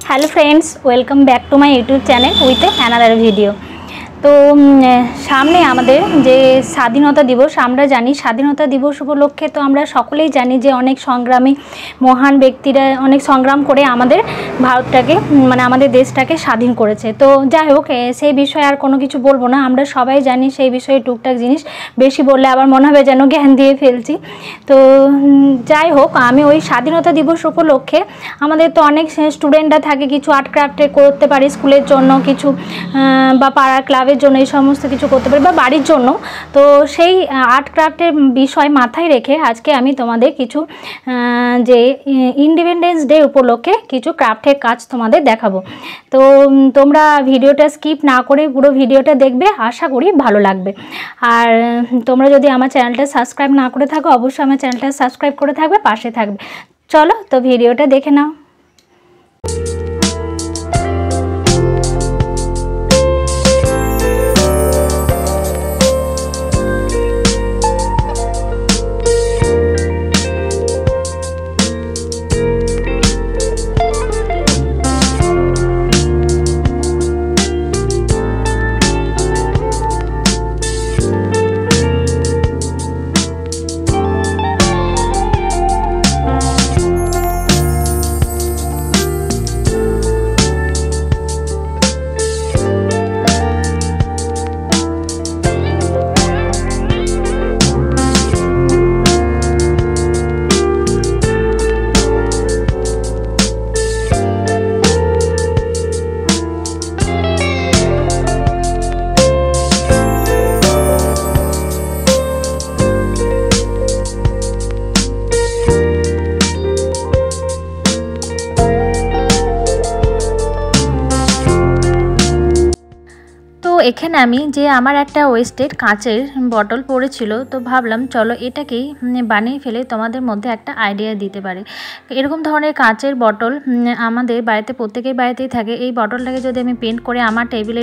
Hello friends, welcome back to my YouTube channel with another video. तो सामने आमादेर जे स्वाधीनता दिवस आमरा जानी स्वाधीनता दिवस उपलक्षे तो आमरा सकलेई जानी जे अनेक संग्रामी महान व्यक्तिरा अनेक संग्राम करे आमादेर भारतटाके माने आमादेर देशटाके स्वाधीन करेছে। तो যাই হোক সেই বিষয়ে আর কোনো কিছু বলবো না, আমরা সবাই জানি সেই বিষয়ে টুকটাক জিনিস বেশি বললে আবার মনে হবে যেন জ্ঞান দিয়ে ফেলছি। তো যাই হোক আমি ওই স্বাধীনতা দিবস উপলক্ষে আমাদের তো অনেক স্টুডেন্টরা থাকে কিছু আর্ট ক্রাফটে করতে পারে স্কুলের জন্য কিছু বা পাড়ার ক্লাবের জন্য এই সমস্ত কিছু করতে পারে বা বাড়ির জন্য। তো সেই আর্ট ক্রাফটের বিষয় মাথায় রেখে আজকে আমি তোমাদের কিছু যে ইন্ডিপেন্ডেন্স ডে উপলক্ষে কিছু ক্রাফটের কাজ তোমাদের দেখাবো। তো তোমরা ভিডিওটা স্কিপ না করে পুরো ভিডিওটা দেখবে, আশা করি ভালো লাগবে। আর তোমরা যদি আমার চ্যানেলটা সাবস্ক্রাইব না করে থাকো অবশ্যই আমার চ্যানেলটা সাবস্ক্রাইব করে থাকবে, পাশে থাকবে। চলো তো ভিডিওটা দেখে নাও। এখানে আমি যে আমার একটা ওয়েস্টেড কাঁচের বটল পড়েছিল, তো ভাবলাম চলো এটাকেই বানিয়ে ফেলে তোমাদের মধ্যে একটা আইডিয়া দিতে পারে। এরকম ধরনের কাঁচের বটল আমাদের বাড়িতে প্রত্যেকের বাড়িতেই থাকে। এই বটলটাকে যদি আমি পেন্ট করে আমার টেবিলে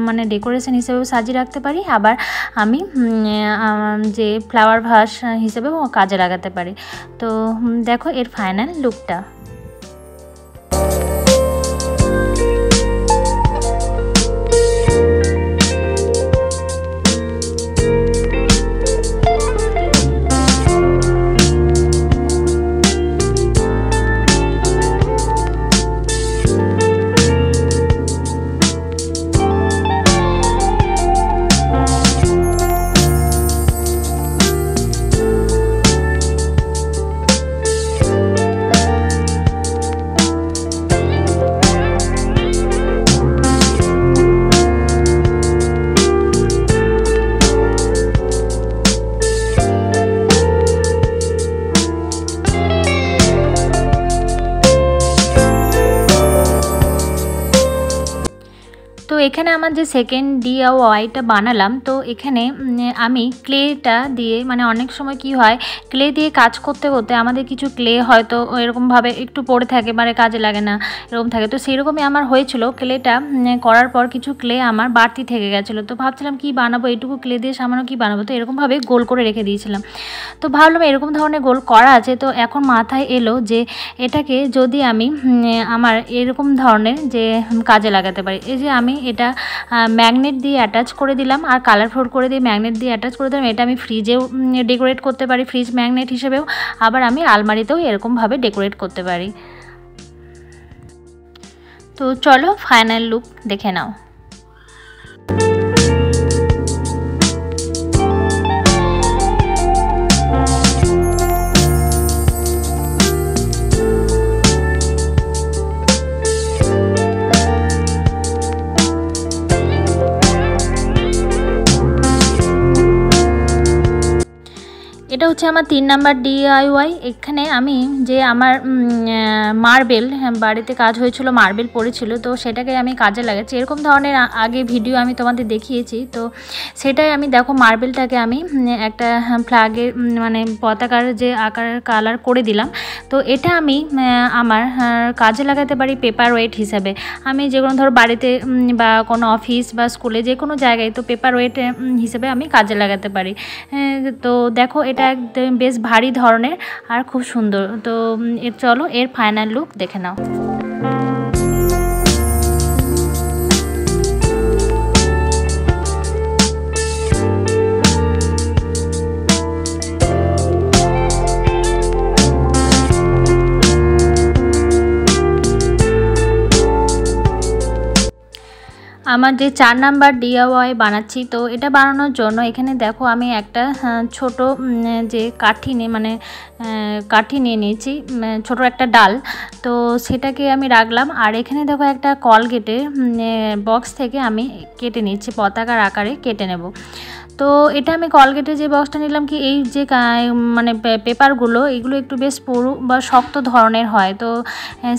মানে ডেকোরেশন হিসেবেও সাজিয়ে রাখতে পারি, আবার আমি যে ফ্লাওয়ার ভাস হিসেবেও কাজে লাগাতে পারি। তো দেখো এর ফাইনাল লুকটা। তো এখানে আমার যে সেকেন্ড DIYটা বানালাম, তো এখানে আমি ক্লেটা দিয়ে মানে অনেক সময় কি হয় ক্লে দিয়ে কাজ করতে করতে আমাদের কিছু ক্লে হয়তো এরকমভাবে একটু পড়ে থাকে মানে কাজে লাগে না এরকম থাকে। তো সেইরকমই আমার হয়েছিল, ক্লেটা করার পর কিছু ক্লে আমার বাড়তি থেকে গেছিলো। তো ভাবছিলাম কি বানাবো, এইটুকু ক্লে দিয়ে সামান্য কি বানাবো, তো এরকমভাবে গোল করে রেখে দিয়েছিলাম। তো ভাবলাম এরকম ধরনের গোল করা আছে, তো এখন মাথায় এলো যে এটাকে যদি আমি আমার এরকম ধরনের যে কাজে লাগাতে পারি। এই যে আমি এটা ম্যাগনেট দিয়ে অ্যাটাচ করে দিলাম আর কালারফুল করে দিয়ে ম্যাগনেট দিয়ে অ্যাটাচ করে দিলাম। এটা আমি ফ্রিজেও ডেকোরেট করতে পারি ফ্রিজ ম্যাগনেট হিসেবেও, আবার আমি আলমারিতেও এরকমভাবে ডেকোরেট করতে পারি। তো চলো ফাইনাল লুক দেখে নাও। এটা হচ্ছে আমার 3 নাম্বার DIY। এখানে আমি যে আমার মার্বেল বাড়িতে কাজ হয়েছিল, মার্বেল পড়েছিল, তো সেটাকে আমি কাজে লাগাচ্ছি। এরকম ধরনের আগে ভিডিও আমি তোমাদের দেখিয়েছি, তো সেটাই আমি দেখো মার্বেলটাকে আমি একটা ফ্ল্যাগের মানে পতাকার যে আকার কালার করে দিলাম। তো এটা আমি আমার কাজে লাগাতে পারি পেপার ওয়েট হিসাবে। আমি যে কোনো ধরো বাড়িতে বা কোনো অফিস বা স্কুলে যে কোনো জায়গায় তো পেপার ওয়েট হিসেবে আমি কাজে লাগাতে পারি। তো দেখো এটা একদম বেশ ভারী ধরনের আর খুব সুন্দর। তো চলো এর ফাইনাল লুক দেখে নাও। আমার যে 4 নাম্বার DIY বানাচ্ছি, তো এটা বানানোর জন্য এখানে দেখো আমি একটা ছোট যে কাঠি নিয়ে নিয়েছি, ছোট একটা ডাল। তো সেটাকে আমি রাখলাম। আর এখানে দেখো একটা কলগেটের বক্স থেকে আমি কেটে নিচ্ছি, পতাকার আকারে কেটে নেব। তো এটা আমি কলগেটের যে বক্সটা নিলাম, কি এই যে পেপারগুলো এগুলো একটু বেশ পুরু বা শক্ত ধরনের হয়, তো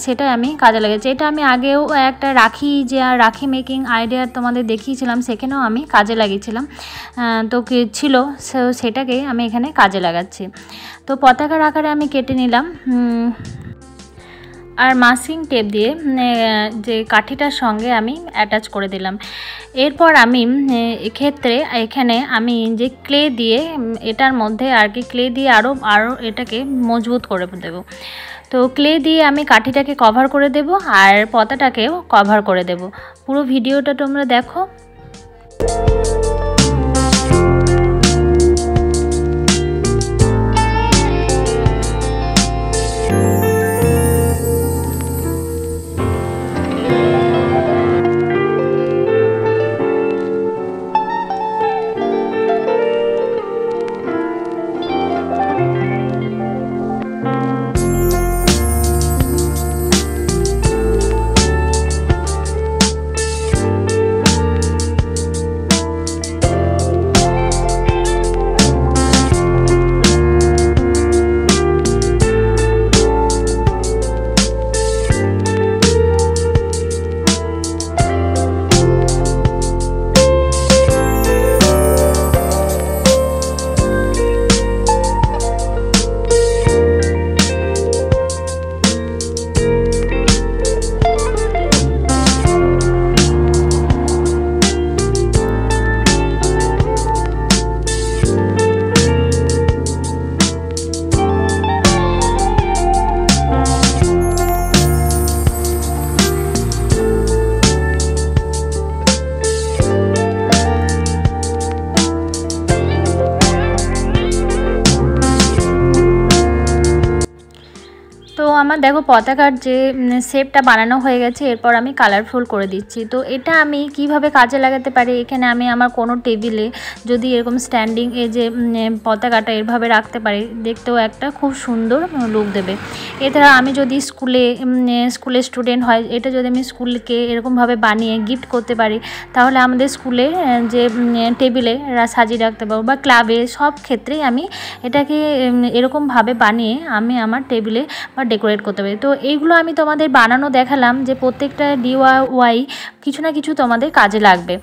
সেটা আমি কাজে লেগেছে। এটা আমি আগেও একটা রাখি মেকিং আইডিয়া তোমাদের দেখিয়েছিলাম, সেখানেও আমি কাজে লাগিয়েছিলাম। তো ছিল, সেটাকে আমি এখানে কাজে লাগাচ্ছি। তো পতাকার আকারে আমি কেটে নিলাম আর মাস্কিং টেপ দিয়ে যে কাঠিটার সঙ্গে আমি অ্যাটাচ করে দিলাম। এরপর আমি এখানে আমি যে ক্লে দিয়ে এটার মধ্যে আর কি ক্লে দিয়ে আরও এটাকে মজবুত করে দেব। তো ক্লে দিয়ে আমি কাঠিটাকে কভার করে দেব আর পতাটাকেও কভার করে দেব। পুরো ভিডিওটা তোমরা দেখো। তো আমার দেখো পতাকার যে শেপটা বানানো হয়ে গেছে, এরপর আমি কালারফুল করে দিচ্ছি। তো এটা আমি কিভাবে কাজে লাগাতে পারি, এখানে আমি আমার কোনো টেবিলে যদি এরকম স্ট্যান্ডিং এ যে পতাকাটা এভাবে রাখতে পারি, দেখতেও একটা খুব সুন্দর লুক দেবে। এছাড়া আমি যদি স্কুলে স্টুডেন্ট হয়, এটা যদি আমি স্কুলকে এরকমভাবে বানিয়ে গিফট করতে পারি, তাহলে আমাদের স্কুলে যে টেবিলে সাজিয়ে রাখতে পারবো, বা ক্লাবে, সব ক্ষেত্রেই আমি এটাকে এরকমভাবে বানিয়ে আমি আমার টেবিলে বা ডেকোরেট করতে পারি। তো এইগুলো আমি তোমাদের বানানো দেখালাম, যে প্রত্যেকটা DIY কিছু না কিছু তোমাদের কাজে লাগবে।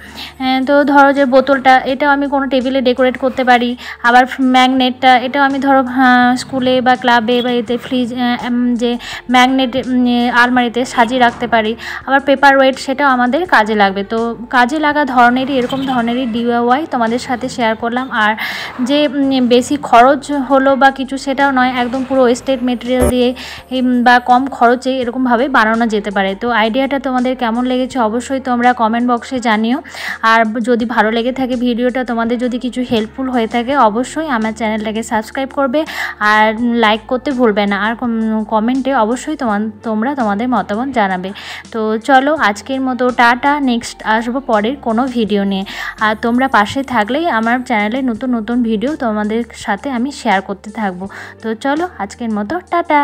তো ধরো যে বোতলটা, এটাও আমি কোনো টেবিলে ডেকোরেট করতে পারি। আবার ম্যাগনেটটা, এটাও আমি ধরো স্কুলে বা ক্লাবে বা এতে ফ্রিজ যে ম্যাগনেট আলমারিতে সাজিয়ে রাখতে পারি। আবার পেপার ওয়েট, সেটাও আমাদের কাজে লাগবে। তো কাজে লাগা ধরনেরই এরকম ধরনেরই DIY তোমাদের সাথে শেয়ার করলাম। আর যে বেশি খরচ হলো বা কিছু, সেটাও নয়, একদম পুরো ওয়েস্টেড মেটেরিয়াল দিয়ে বা কম খরচে এরকমভাবে বানানো যেতে পারে। তো আইডিয়াটা তোমাদের কেমন লেগেছে অবশ্যই তোমরা কমেন্ট বক্সে জানিও। আর যদি ভালো লেগে থাকে ভিডিওটা, তোমাদের যদি কিছু হেল্পফুল হয়ে থাকে, অবশ্যই আমার চ্যানেলটাকে সাবস্ক্রাইব করবে আর লাইক করতে ভুলবে না। আর কমেন্টে অবশ্যই তোমরা তোমাদের মতামত জানাবে। তো চলো আজকের মতো টাটা, নেক্সট আসবো পরের কোনো ভিডিও নিয়ে। আর তোমরা পাশে থাকলেই আমার চ্যানেলে নতুন নতুন ভিডিও তোমাদের সাথে আমি শেয়ার করতে থাকবো। তো চলো আজকের মতো টাটা।